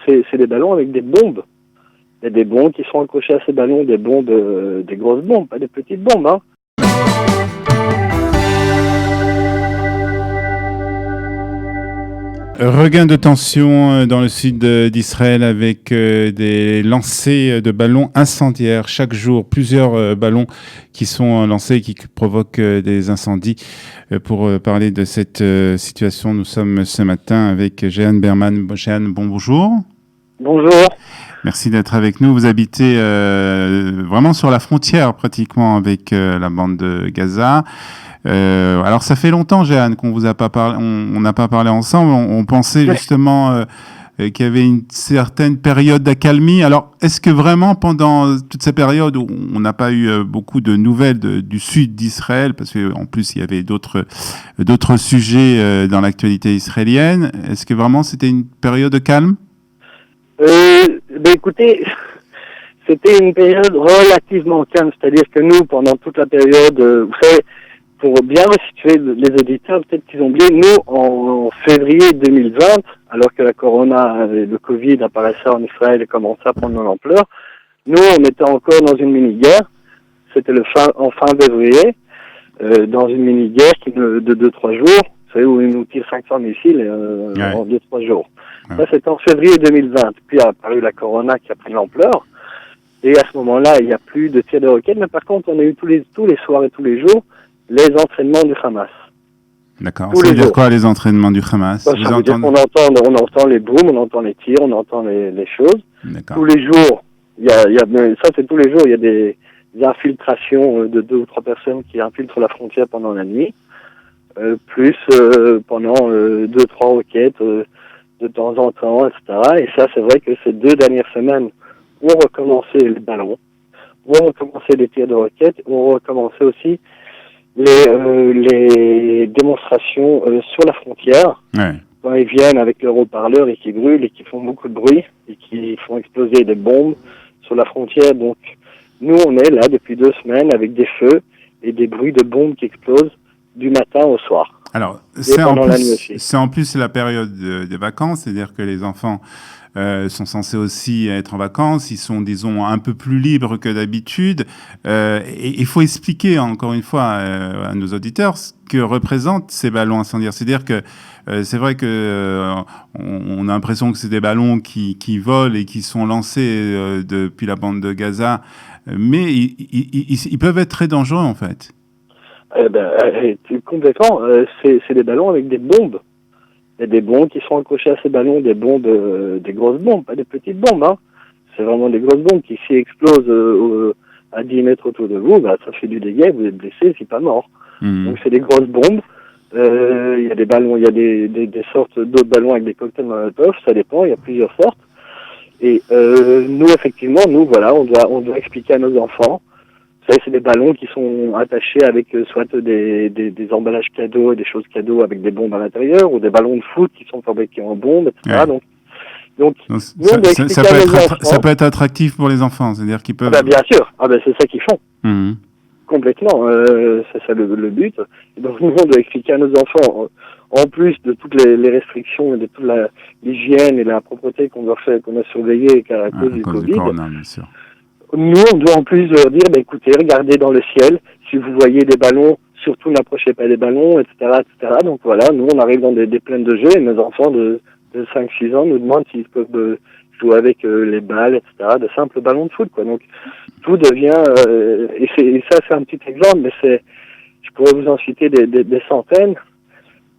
c'est des ballons avec des bombes. Il y a des bombes qui sont accrochées à ces ballons, des bombes, des grosses bombes, pas des petites bombes, hein. Regain de tension dans le sud d'Israël avec des lancers de ballons incendiaires. Chaque jour, plusieurs ballons qui sont lancés et qui provoquent des incendies. Pour parler de cette situation, nous sommes ce matin avec Jehan Berman. Jehan, bonjour. Bonjour. Merci d'être avec nous. Vous habitez vraiment sur la frontière pratiquement avec la bande de Gaza. Alors ça fait longtemps, Jehan, qu'on vous a pas parlé, on n'a pas parlé ensemble. On pensait justement qu'il y avait une certaine période d'accalmie. Alors est-ce que vraiment pendant toute cette période où on n'a pas eu beaucoup de nouvelles du sud d'Israël, parce qu'en plus il y avait d'autres sujets dans l'actualité israélienne, est-ce que vraiment c'était une période de calme? Écoutez, c'était une période relativement calme, c'est-à-dire que nous, pendant toute la période, vous savez, pour bien resituer les auditeurs, peut-être qu'ils ont oublié, nous, en février 2020, alors que la corona, le Covid apparaissait en Israël et commençait à prendre de l'ampleur, nous, on était encore dans une mini-guerre, c'était en fin février, dans une mini-guerre de 2-3 jours, vous savez, où ils nous tirent 500 missiles en 2-3 jours. Ça, c'était en février 2020. Puis a apparu la corona qui a pris l'ampleur. Et à ce moment-là, il n'y a plus de tirs de roquettes. Mais par contre, on a eu tous les soirs et tous les jours les entraînements du Hamas. D'accord. Ça veut dire quoi, les entraînements du Hamas? Ça veut dire qu'on entend les booms, on entend les tirs, on entend les choses. D'accord. Tous les jours, ça c'est tous les jours, il y a des infiltrations de 2 ou 3 personnes qui infiltrent la frontière pendant la nuit. Plus pendant 2-3 roquettes de temps en temps, etc. Et ça, c'est vrai que ces 2 dernières semaines ont recommencé les ballons, ont recommencé les tirs de roquettes, ont recommencé aussi les démonstrations sur la frontière. Ouais. Quand ils viennent avec leurs haut-parleurs et qui brûlent et qui font beaucoup de bruit et qui font exploser des bombes sur la frontière. Donc, nous, on est là depuis 2 semaines avec des feux et des bruits de bombes qui explosent du matin au soir. Alors, c'est en plus la période des vacances, c'est-à-dire que les enfants sont censés aussi être en vacances, ils sont, disons, un peu plus libres que d'habitude. Et il faut expliquer, encore une fois, à nos auditeurs ce que représentent ces ballons incendiaires. C'est-à-dire que c'est vrai que on a l'impression que c'est des ballons qui volent et qui sont lancés depuis la bande de Gaza, mais ils peuvent être très dangereux, en fait. Complètement. C'est des ballons avec des bombes. Il y a des bombes qui sont accrochées à ces ballons, des bombes, des grosses bombes, pas des petites bombes, hein. C'est vraiment des grosses bombes qui, s'ils explosent à 10 mètres autour de vous, ça fait du dégât, vous êtes blessé, c'est pas mort. Donc c'est des grosses bombes. Il y a des ballons, il y a des sortes d'autres ballons avec des cocktails Molotov, ça dépend, il y a plusieurs sortes. Et nous, effectivement, on doit expliquer à nos enfants. Vous savez, c'est des ballons qui sont attachés avec soit des emballages cadeaux et des choses cadeaux avec des bombes à l'intérieur, ou des ballons de foot qui sont fabriqués en bombes, etc. Ouais. Donc nous, on doit expliquer à nos enfants. Ça peut être attractif pour les enfants, c'est-à-dire qu'ils peuvent... bien sûr, c'est ça qu'ils font. Complètement, c'est ça le but. Et donc nous, on doit expliquer à nos enfants, en plus de toutes les restrictions et de toute l'hygiène et la propreté qu'on a surveillée à cause du Covid. Corona, bien sûr. Nous, on doit en plus leur dire, écoutez, regardez dans le ciel, si vous voyez des ballons, surtout n'approchez pas des ballons, etc., etc. Donc voilà, nous, on arrive dans des plaines de jeux et nos enfants de 5-6 ans nous demandent s'ils peuvent jouer avec les balles, etc., de simples ballons de foot, quoi. Donc, tout devient, et ça, c'est un petit exemple, mais je pourrais vous en citer des centaines,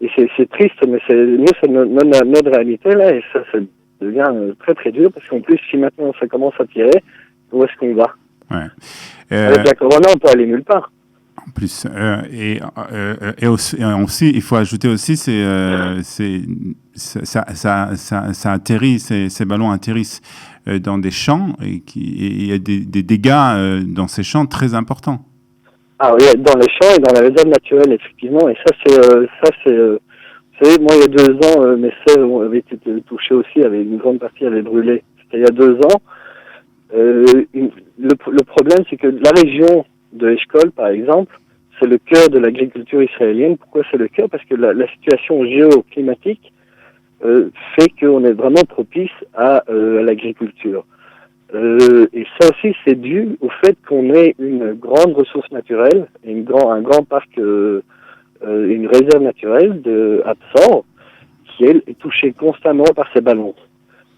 et c'est triste, mais c'est notre réalité, là, et ça devient très, très dur, parce qu'en plus, si maintenant ça commence à tirer, où est-ce qu'on va? Avec la corona, on peut aller nulle part. En plus, et aussi, il faut ajouter aussi, ça atterrit, ces ballons atterrissent dans des champs et il y a des dégâts dans ces champs très importants. Ah oui, dans les champs et dans la réserve naturelle, effectivement. Et ça, c'est vous savez, moi, il y a 2 ans, mes sœurs avaient été touchées aussi, une grande partie avait brûlé. C'était il y a 2 ans. Le problème, c'est que la région de Eshkol, par exemple, c'est le cœur de l'agriculture israélienne. Pourquoi c'est le cœur? Parce que la situation géoclimatique fait qu'on est vraiment propice à l'agriculture. Et ça aussi, c'est dû au fait qu'on ait une grande ressource naturelle, un grand parc, une réserve naturelle de absor, qui elle est touchée constamment par ces ballons.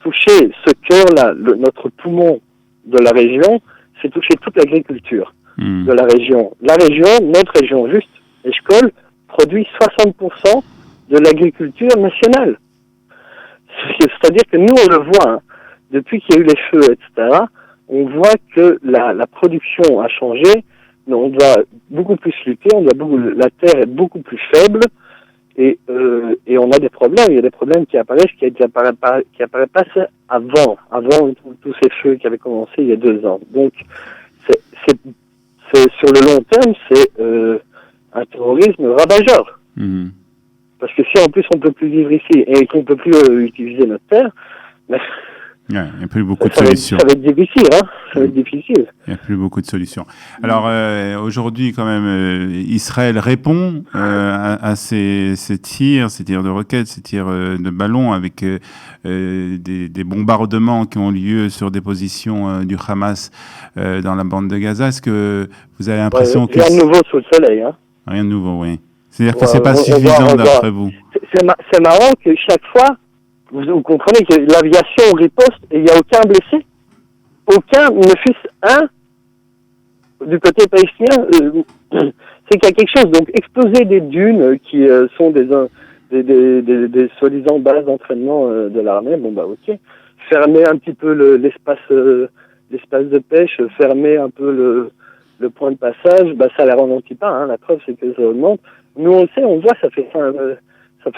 Toucher ce cœur-là, notre poumon de la région, c'est toucher toute l'agriculture de la région. La région, notre région juste, Eshkol, produit 60% de l'agriculture nationale. C'est-à-dire que nous, on le voit, hein, depuis qu'il y a eu les feux, etc., on voit que la production a changé, mais on doit beaucoup plus lutter, la terre est beaucoup plus faible, et on a des problèmes. Il y a des problèmes qui apparaissent, qui apparaissent pas avant tous ces feux qui avaient commencé il y a 2 ans. Donc, c'est sur le long terme, c'est un terrorisme ravageur. Parce que si en plus on peut plus vivre ici et qu'on peut plus utiliser notre terre, il n'y a plus beaucoup de solutions. Ça va être difficile, hein. Ça va être difficile. Il n'y a plus beaucoup de solutions. Alors aujourd'hui, quand même, Israël répond à ces tirs de roquettes, ces tirs de ballons avec des bombardements qui ont lieu sur des positions du Hamas dans la bande de Gaza. Est-ce que vous avez l'impression que... Rien de nouveau sous le soleil, hein. Rien de nouveau, oui. C'est-à-dire que c'est pas suffisant d'après vous. C'est marrant que chaque fois, vous comprenez que l'aviation riposte et il n'y a aucun blessé. Aucun, ne fût-ce un, du côté palestinien. C'est qu'il y a quelque chose. Donc, exploser des dunes qui sont des soi-disant bases d'entraînement de l'armée, bon bah ok. Fermer un petit peu l'espace de pêche, fermer un peu le point de passage, bah ça la ralentit pas, hein. La preuve c'est que ça augmente. Nous on le sait, on voit, ça fait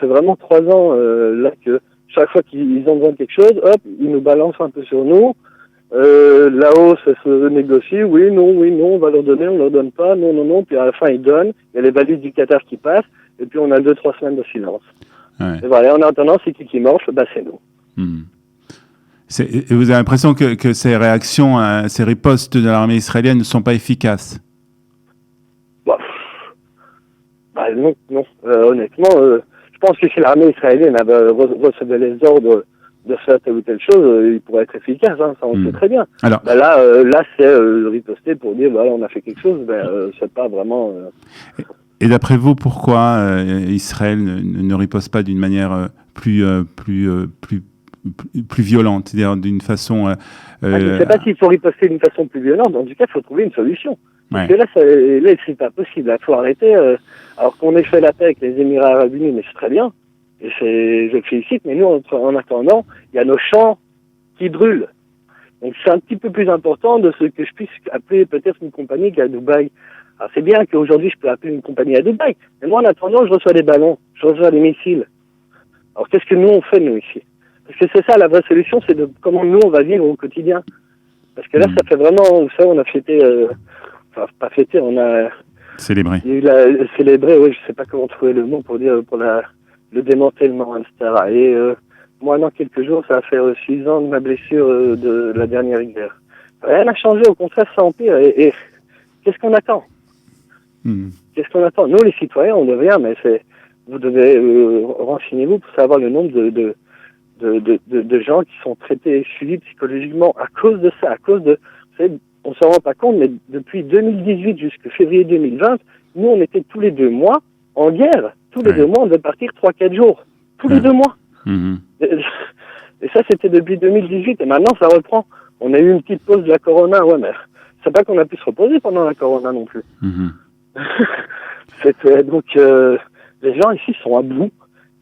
vraiment 3 ans là que chaque fois qu'ils ont besoin de quelque chose, hop, ils nous balancent un peu sur nous. Là-haut, ça se négocie, oui, non, on va leur donner, on leur donne pas, non, puis à la fin ils donnent, il y a les valises du Qatar qui passent, et puis on a 2-3 semaines de silence. Ouais. Et voilà, en attendant, c'est qui morche, bah c'est nous. Et vous avez l'impression que ces réactions, ces ripostes de l'armée israélienne ne sont pas efficaces? Non. Honnêtement, je pense que si l'armée israélienne recevait les ordres de faire telle ou telle chose, il pourrait être efficace, hein, ça on sait très bien. Alors, là c'est riposter pour dire voilà, on a fait quelque chose, c'est pas vraiment... Et d'après vous, pourquoi Israël ne riposte pas d'une manière plus violente, c'est-à-dire d'une façon... je ne sais pas s'il faut riposter d'une façon plus violente, en tout cas, il faut trouver une solution. Parce que là, c'est pas possible. Il faut arrêter. Alors qu'on ait fait la paix avec les Émirats Arabes Unis, mais c'est très bien. Et je le félicite, mais nous, en attendant, il y a nos champs qui brûlent. Donc c'est un petit peu plus important de ce que je puisse appeler peut-être une compagnie qui est à Dubaï. Alors c'est bien qu'aujourd'hui, je peux appeler une compagnie à Dubaï. Mais moi, en attendant, je reçois des ballons, je reçois des missiles. Alors qu'est-ce que nous, on fait, nous, ici? Parce que c'est ça, la vraie solution, c'est de comment nous, on va vivre au quotidien. Parce que là, ça fait vraiment... Vous savez, on a fêté... Enfin, pas fêté, on a... Célébré. Célébré, oui, je sais pas comment trouver le mot pour dire, pour le démantèlement, etc. Et moi, dans quelques jours, ça va faire 6 ans de ma blessure de la dernière guerre. Rien n'a changé, au contraire, ça empire. Et qu'est-ce qu'on attend? Qu'est-ce qu'on attend? Nous, les citoyens, on devient, mais vous devez renseignez-vous pour savoir le nombre de gens qui sont traités et suivis psychologiquement à cause de ça, à cause de... Vous savez, on s'en rend pas compte, mais depuis 2018 jusqu'à février 2020, nous, on était tous les 2 mois en guerre. Tous les 2 mois, on devait partir 3-4 jours. Tous les 2 mois. Et ça, c'était depuis 2018. Et maintenant, ça reprend. On a eu une petite pause de la corona. Ouais, mais c'est pas qu'on a pu se reposer pendant la corona non plus. Donc, les gens ici sont à bout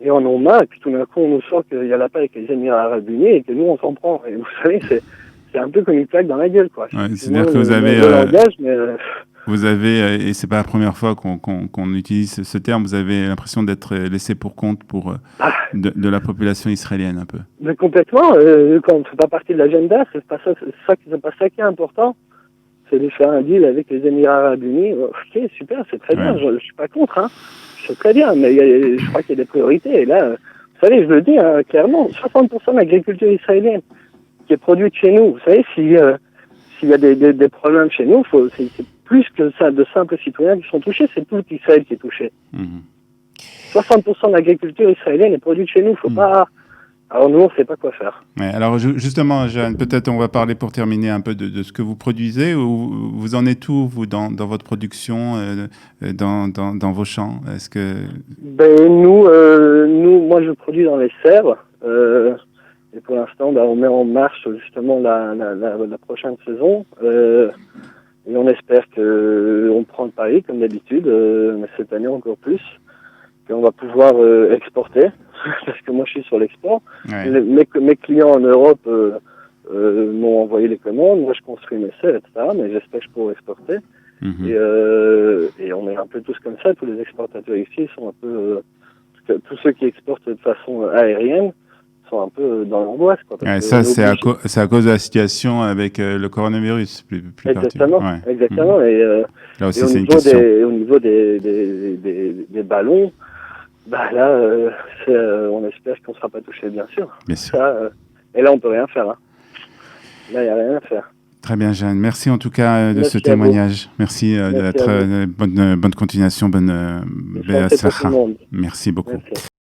et en ont marre. Et puis tout d'un coup, on nous sort qu'il y a la paix avec les Émirats Arabes Unis et que nous, on s'en prend. Et vous savez, c'est un peu comme une claque dans la gueule, quoi. Ouais, c'est-à-dire que vous avez... Vous avez, et c'est pas la première fois qu'on utilise ce terme, vous avez l'impression d'être laissé pour compte de la population israélienne, un peu. Mais complètement. Quand on ne fait pas partie de l'agenda, c'est pas ça qui est important. C'est de faire un deal avec les Émirats Arabes Unis. Ok, super, c'est très bien. Je suis pas contre, hein. C'est très bien, mais je crois qu'il y a des priorités. Et là, vous savez, je le dis hein, clairement, 60% de l'agriculture israélienne qui est produite chez nous. Vous savez, s'il y a des problèmes chez nous, c'est plus que ça, de simples citoyens qui sont touchés, c'est tout Israël qui est touché. 60% de l'agriculture israélienne est produite chez nous. Faut pas Alors nous, on ne sait pas quoi faire. Ouais, alors justement, Jeanne, peut-être on va parler pour terminer un peu de ce que vous produisez. Vous en êtes où, vous, dans votre production, dans vos champs? Est-ce que... Moi, je produis dans les serres. Et pour l'instant, on met en marche justement la prochaine saison. Et on espère qu'on prend le pari, comme d'habitude, mais cette année encore plus, qu'on va pouvoir exporter, parce que moi je suis sur l'export. Ouais. Mes clients en Europe m'ont envoyé les commandes, moi je construis mes serres, etc., mais j'espère que je pourrai exporter. Et on est un peu tous comme ça, tous les exportateurs ici sont un peu... tous ceux qui exportent de façon aérienne sont un peu dans l'angoisse. Ouais, ça, c'est à cause de la situation avec le coronavirus, plus exactement, particulièrement. Ouais. Exactement. Là aussi, Et au niveau des ballons, bah là, on espère qu'on ne sera pas touché, bien sûr. Bien sûr. Ça, et là, on peut rien faire. Hein. Là, il n'y a rien à faire. Très bien, Jeanne. Merci en tout cas de Merci ce témoignage. Merci, Merci d'être bonne continuation, bonne Merci beaucoup. Merci beaucoup. Merci.